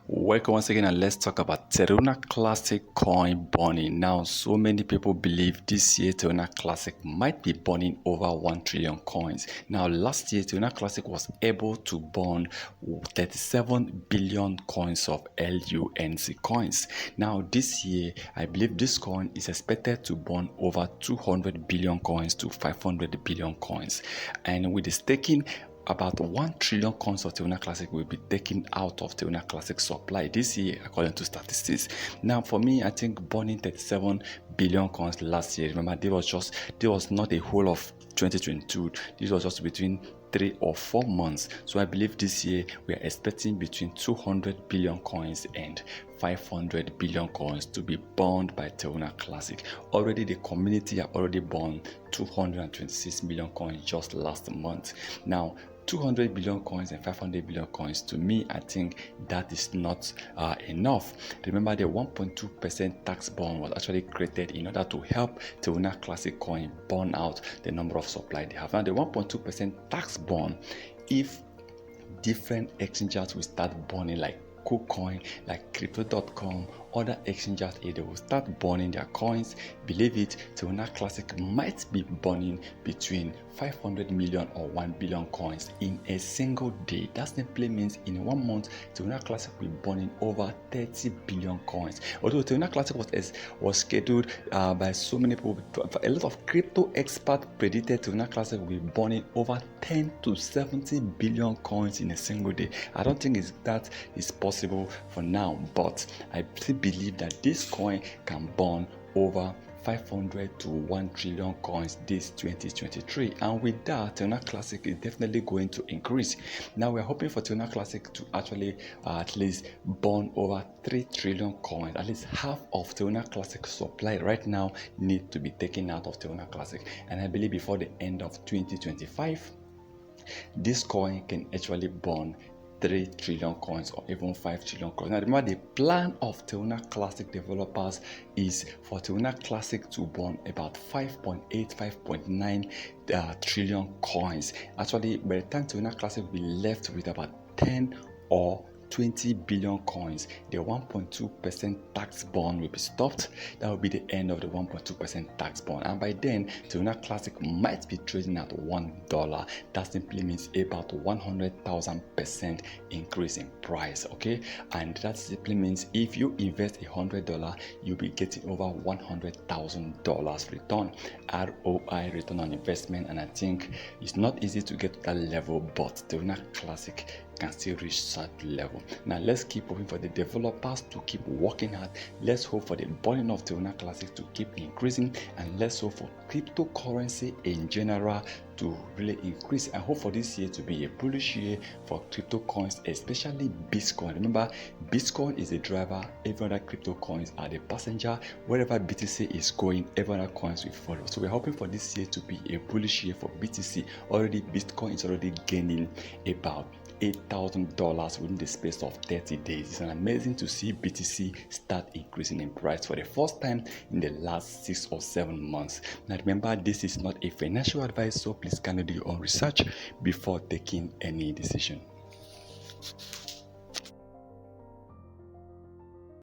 Welcome once again, and let's talk about Terra Classic coin burning. Now, so many people believe this year Terra Classic might be burning over 1 trillion coins. Now, last year Terra Classic was able to burn 37 billion coins of LUNC coins. Now, this year, I believe this coin is expected to burn over 200 billion coins to 500 billion coins. And with the staking, about 1 trillion coins of Terra Classic will be taken out of Terra Classic supply this year, according to statistics. Now, for me, I think burning 37 billion coins last year, remember, there was not a whole of 2022. This was just between 3 or 4 months. So I believe this year we are expecting between 200 billion coins and 500 billion coins to be burned by Terra Classic. Already the community have already burned 226 million coins just last month. Now, 200 billion coins and 500 billion coins, to me, I think that is not enough. Remember, the 1.2% tax bond was actually created in order to help Terra Classic coin burn out the number of supply they have. Now, the 1.2% tax bond, if different exchanges will start burning, like Kucoin, like crypto.com, other exchanges, they will start burning their coins. Believe it, Terra Classic might be burning between 500 million or 1 billion coins in a single day. That simply means in 1 month, Terra Classic will be burning over 30 billion coins. Although Terra Classic was scheduled by so many people, a lot of crypto experts predicted Terra Classic will be burning over 10 to 70 billion coins in a single day. I don't think that is possible for now, but I still believe that this coin can burn over 500 to 1 trillion coins this 2023, and with that, Terra Classic is definitely going to increase. Now we're hoping for Terra Classic to actually at least burn over 3 trillion coins. At least half of Terra Classic supply right now need to be taken out of Terra Classic, and I believe before the end of 2025, this coin can actually burn 3 trillion coins or even 5 trillion coins. Now remember, the plan of Terra Classic developers is for Terra Classic to burn about 5.8, 5.9 trillion coins. Actually, by the time Terra Classic will be left with about 10 or 20 billion coins, the 1.2% tax bond will be stopped. That will be the end of the 1.2% tax bond, and by then Terra Classic might be trading at $1. That simply means about 100,000% increase in price. Okay, and that simply means if you invest $100, you'll be getting over $100,000 return, ROI, return on investment. And I think it's not easy to get to that level, but Terra Classic can still reach that level. Now let's keep hoping for the developers to keep working hard. Let's hope for the burning of Terra Classic to keep increasing, and let's hope for cryptocurrency in general to really increase. I hope for this year to be a bullish year for crypto coins, especially Bitcoin. Remember, Bitcoin is the driver, every other crypto coins are the passenger. Wherever BTC is going, every other coins will follow. So we're hoping for this year to be a bullish year for BTC. Already Bitcoin is already gaining about $8,000 within the space of 30 days. It's amazing to see BTC start increasing in price for the first time in the last 6 or 7 months. Now remember, this is not a financial advice, so please kindly do your own research before taking any decision.